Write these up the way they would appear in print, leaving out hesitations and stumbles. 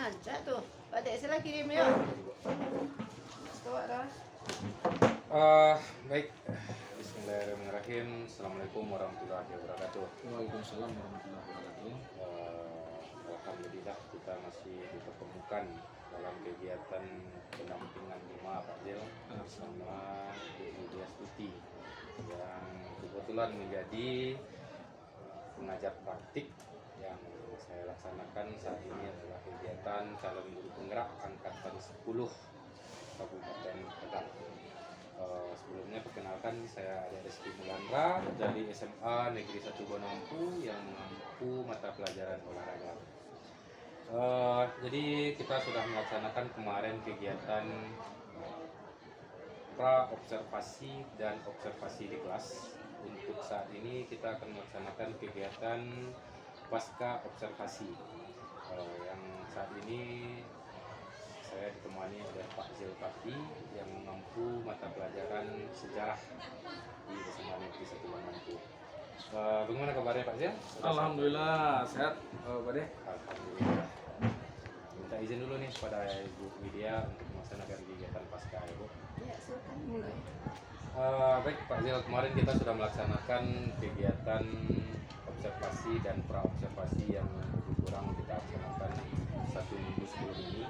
Ada tuh. Pada sila kirim yuk. Bawa dah. Baik, Bismillahirrahmanirrahim. Assalamualaikum warahmatullahi wabarakatuh. Waalaikumsalam warahmatullahi wabarakatuh. Alhamdulillah kita masih dipertemukan dalam kegiatan pendampingan Lima Pak Zil bersama Bu Dia Stuti yang kebetulan menjadi pengajar praktik yang saya laksanakan saat ini adalah kegiatan calon guru penggerak angkatan 10 Kabupaten Padang. Sebelumnya perkenalkan, saya ada Rizky Mulandra dari SMA Negeri 1 Bonampu yang mengampu mata pelajaran olahraga. Jadi kita sudah melaksanakan kemarin kegiatan pra observasi dan observasi di kelas. Untuk saat ini kita akan melaksanakan kegiatan pasca observasi yang saat ini saya ditemani oleh Pak Zilpati yang mengampu mata pelajaran sejarah di SMA Negeri 1 Bonampu. Bagaimana kabarnya Pak Zil? Alhamdulillah sehat, Pak De. Alhamdulillah. Minta izin dulu nih kepada Ibu Widya untuk melaksanakan kegiatan pasca ya Bu. Ya, silakan mulai. Baik Pak Zil, kemarin kita sudah melaksanakan kegiatan observasi dan pra observasi yang lebih kurang kita laksanakan 1 minggu sebelum ini.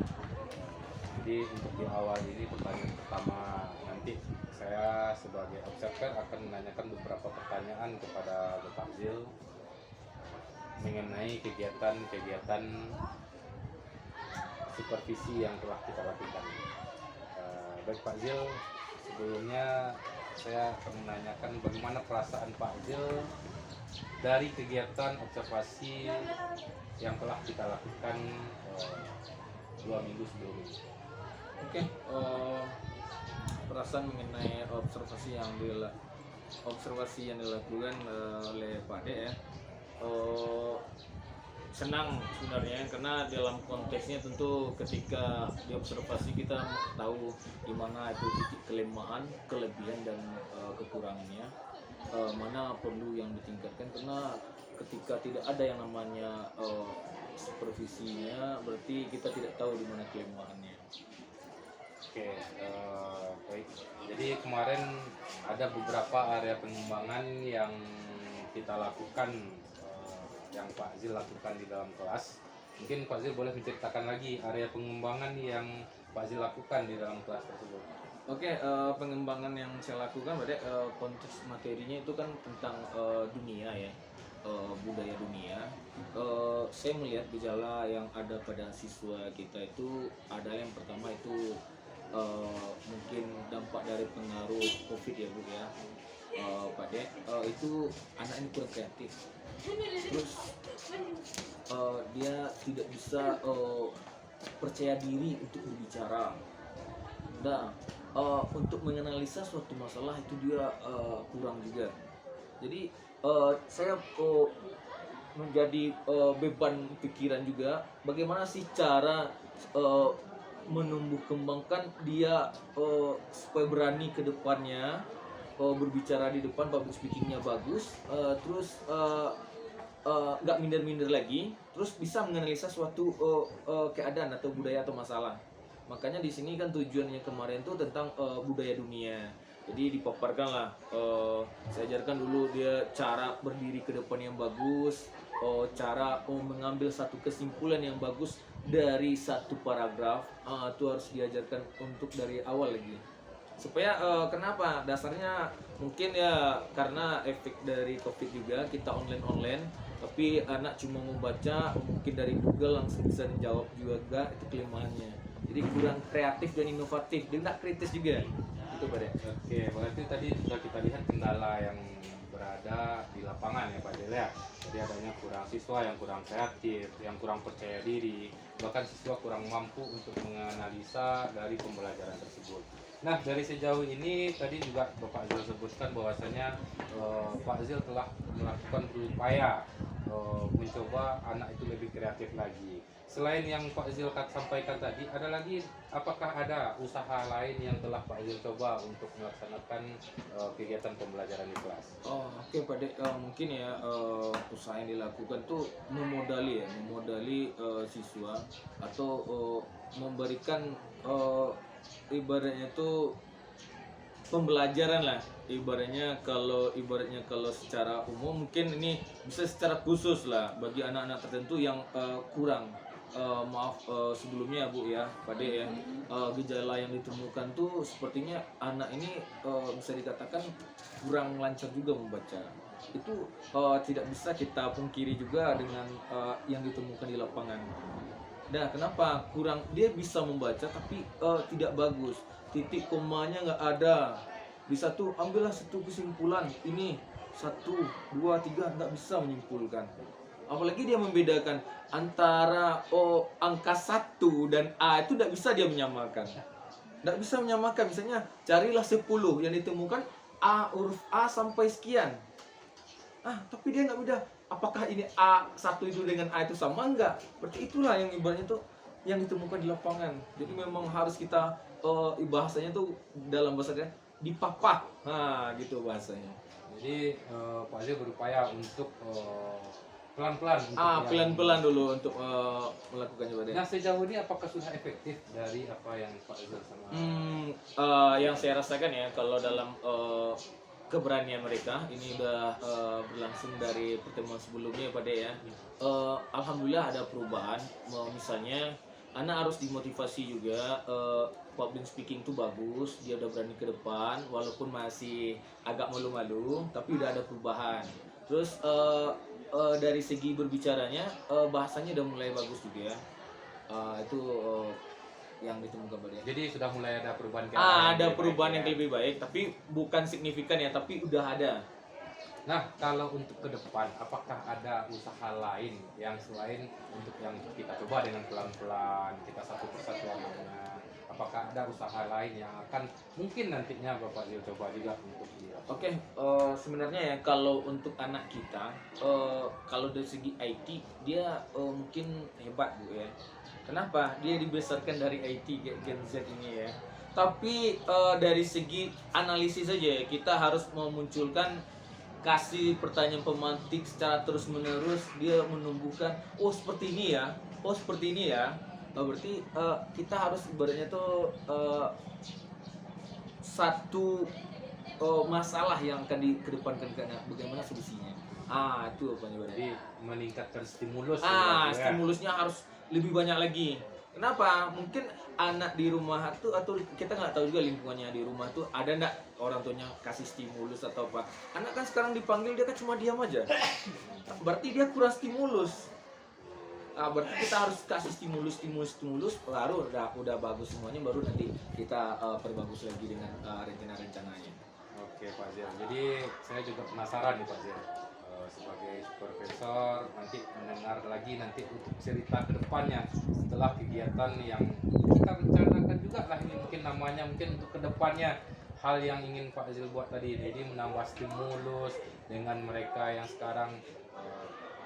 Jadi untuk di awal ini pertanyaan pertama, nanti saya sebagai observer akan menanyakan beberapa pertanyaan kepada Bapak Zil mengenai kegiatan-kegiatan supervisi yang telah kita lakukan. Baik Pak Zil, sebelumnya saya akan menanyakan bagaimana perasaan Pak Zil dari kegiatan observasi yang telah kita lakukan 2 minggu sebelum ini. Oke, perasaan mengenai observasi yang dilakukan oleh Pak De ya. Senang sebenarnya karena dalam konteksnya tentu ketika diobservasi kita tahu di mana itu titik kelemahan, kelebihan dan kekurangannya, mana perlu yang ditingkatkan, karena ketika tidak ada yang namanya supervisinya berarti kita tidak tahu di mana kelemahannya. Oke, baik. Jadi kemarin ada beberapa area pengembangan yang kita lakukan, yang Pak Zil lakukan di dalam kelas. Mungkin Pak Zil boleh menceritakan lagi area pengembangan yang Pak Zil lakukan di dalam kelas tersebut. Oke, pengembangan yang saya lakukan pada konteks materinya itu kan tentang dunia ya, budaya dunia. Saya melihat gejala yang ada pada siswa kita itu ada yang pertama itu mungkin dampak dari pengaruh COVID ya Bu ya, Pak De, itu anak ini kurang kreatif, terus dia tidak bisa percaya diri untuk berbicara. Nah, untuk menganalisa suatu masalah itu dia kurang juga. Jadi saya menjadi beban pikiran juga. Bagaimana sih cara menumbuh kembangkan dia supaya berani ke depannya, berbicara di depan, public speakingnya bagus, terus nggak minder-minder lagi, terus bisa menganalisa suatu keadaan atau budaya atau masalah. Makanya di sini kan tujuannya kemarin tuh tentang budaya dunia. Jadi dipaparkan lah, saya ajarkan dulu dia cara berdiri ke depan yang bagus, cara mengambil satu kesimpulan yang bagus dari satu paragraf, itu harus diajarkan untuk dari awal lagi. Supaya kenapa? Dasarnya mungkin ya karena efek dari COVID juga, kita online, tapi anak cuma membaca, mungkin dari Google langsung bisa dijawab juga, itu kelemahannya. Jadi kurang kreatif dan inovatif, dia nggak kritis juga. Itu Pak De. Oke, berarti tadi sudah kita lihat kendala yang berada di lapangan ya Pak Zil ya. Jadi adanya kurang siswa yang kurang kreatif, yang kurang percaya diri, bahkan siswa kurang mampu untuk menganalisa dari pembelajaran tersebut. Nah, dari sejauh ini tadi juga Bapak Zil sebutkan bahwasanya Pak Zil telah melakukan berupaya mencoba anak itu lebih kreatif lagi. Selain yang Pak Zil sampaikan tadi, ada lagi, apakah ada usaha lain yang telah Pak Zil coba untuk melaksanakan kegiatan pembelajaran di kelas? Oh, oke Pak Dek. Mungkin ya usaha yang dilakukan tuh memodali siswa atau memberikan ibaratnya tuh pembelajaran lah, ibaratnya kalau secara umum mungkin ini bisa secara khusus lah bagi anak-anak tertentu yang kurang. Maaf sebelumnya Bu ya Pak De ya, gejala yang ditemukan tuh sepertinya anak ini bisa dikatakan kurang lancar juga membaca. Itu tidak bisa kita pungkiri juga dengan yang ditemukan di lapangan. Nah, kenapa kurang? Dia bisa membaca tapi tidak bagus. Titik komanya nggak ada. Bisa tuh ambillah satu kesimpulan. Ini 1, 2, 3 nggak bisa menyimpulkan. Apalagi dia membedakan antara angka 1 dan A itu nggak bisa dia menyamakan. Nggak bisa menyamakan. Misalnya carilah 10 yang ditemukan huruf A sampai sekian. Tapi dia nggak beda. Apakah ini A1 itu dengan A itu sama enggak? Berarti itulah yang ibaratnya tuh yang ditemukan di lapangan. Jadi memang harus kita bahasanya tuh dalam bahasanya dipapah. Gitu bahasanya. Jadi Pak Zil berupaya untuk pelan-pelan Pelan-pelan dulu untuk melakukannya Pak De. Nah, sejauh ini apakah sudah efektif dari apa yang Pak Zil sama Yang saya rasakan ya kalau dalam keberanian mereka ini udah berlangsung dari pertemuan sebelumnya Pak De ya. Alhamdulillah ada perubahan. Misalnya anak harus dimotivasi juga. Public speaking tuh bagus, dia udah berani ke depan walaupun masih agak malu-malu, tapi udah ada perubahan. Terus dari segi berbicaranya bahasanya udah mulai bagus juga ya. Itu yang ditemukan Pak De. Jadi sudah mulai ada perubahan Ada perubahan yang lebih baik, tapi bukan signifikan ya, tapi udah ada. Nah, kalau untuk ke depan, apakah ada usaha lain yang selain untuk yang kita coba dengan pelan-pelan, kita satu persatu anaknya? Apakah ada usaha lain yang akan mungkin nantinya Bapak Zil coba juga untuk dia? Oke, sebenarnya ya kalau untuk anak kita, kalau dari segi IT dia mungkin hebat Bu ya. Kenapa? Dia dibesarkan dari IT Gen Z ini ya. Tapi dari segi analisis saja kita harus memunculkan kasih pertanyaan pemantik secara terus menerus, dia menumbuhkan seperti ini ya, seperti ini ya. Berarti kita harus ibaratnya tuh satu masalah yang akan dikedepankan karena bagaimana solusinya. Itu apa nih? Jadi meningkatkan stimulus. Stimulusnya harus lebih banyak lagi. Kenapa? Mungkin anak di rumah tuh atau kita nggak tahu juga lingkungannya di rumah tuh ada nggak orang tuanya kasih stimulus atau apa. Anak kan sekarang dipanggil dia kan cuma diam aja. Berarti dia kurang stimulus. Berarti kita harus kasih stimulus baru udah bagus semuanya, baru nanti kita perbagus lagi dengan rencana-rencananya. Oke Pak Zil, jadi saya juga penasaran nih Pak Zil, sebagai supervisor nanti mendengar lagi nanti untuk cerita ke depannya setelah kegiatan yang kita rencanakan juga lah, ini mungkin namanya mungkin untuk ke depannya hal yang ingin Pak Zil buat tadi, jadi menambah stimulus dengan mereka yang sekarang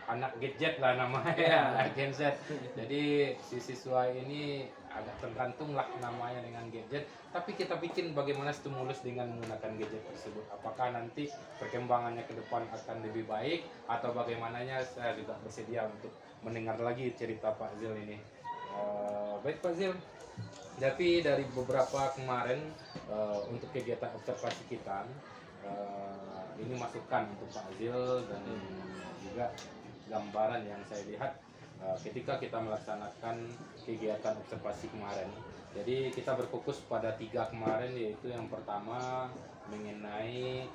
anak gadget lah namanya, anak Gen Z. Jadi si siswa ini agak tergantung lah namanya dengan gadget, tapi kita bikin bagaimana stimulus dengan menggunakan gadget tersebut. Apakah nanti perkembangannya ke depan akan lebih baik atau bagaimananya, saya juga bersedia untuk mendengar lagi cerita Pak Zil ini. Baik Pak Zil, tapi dari beberapa kemarin untuk kegiatan observasi kita, ini masukan untuk Pak Zil dan juga gambaran yang saya lihat ketika kita melaksanakan kegiatan observasi kemarin. Jadi kita berfokus pada 3 kemarin, yaitu yang pertama mengenai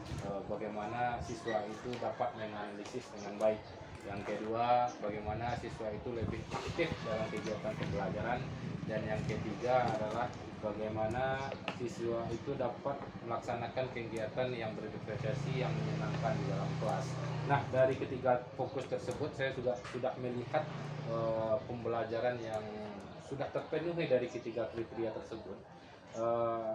bagaimana siswa itu dapat menganalisis dengan baik. Yang kedua, bagaimana siswa itu lebih aktif dalam kegiatan pembelajaran. Dan yang ketiga adalah bagaimana siswa itu dapat melaksanakan kegiatan yang berdiferensiasi yang menyenangkan di dalam kelas. Nah, dari ketiga fokus tersebut saya sudah melihat pembelajaran yang sudah terpenuhi dari ketiga kriteria tersebut.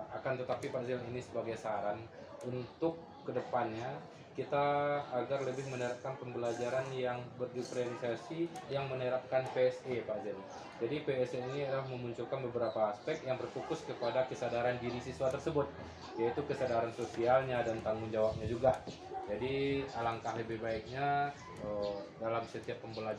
Akan tetapi Pak Zil, ini sebagai saran untuk kedepannya kita agar lebih menerapkan pembelajaran yang berdiferensiasi, yang menerapkan PSE Pak Zen. Jadi PSE ini adalah memunculkan beberapa aspek yang berfokus kepada kesadaran diri siswa tersebut, yaitu kesadaran sosialnya dan tanggung jawabnya juga. Jadi alangkah lebih baiknya dalam setiap pembelajaran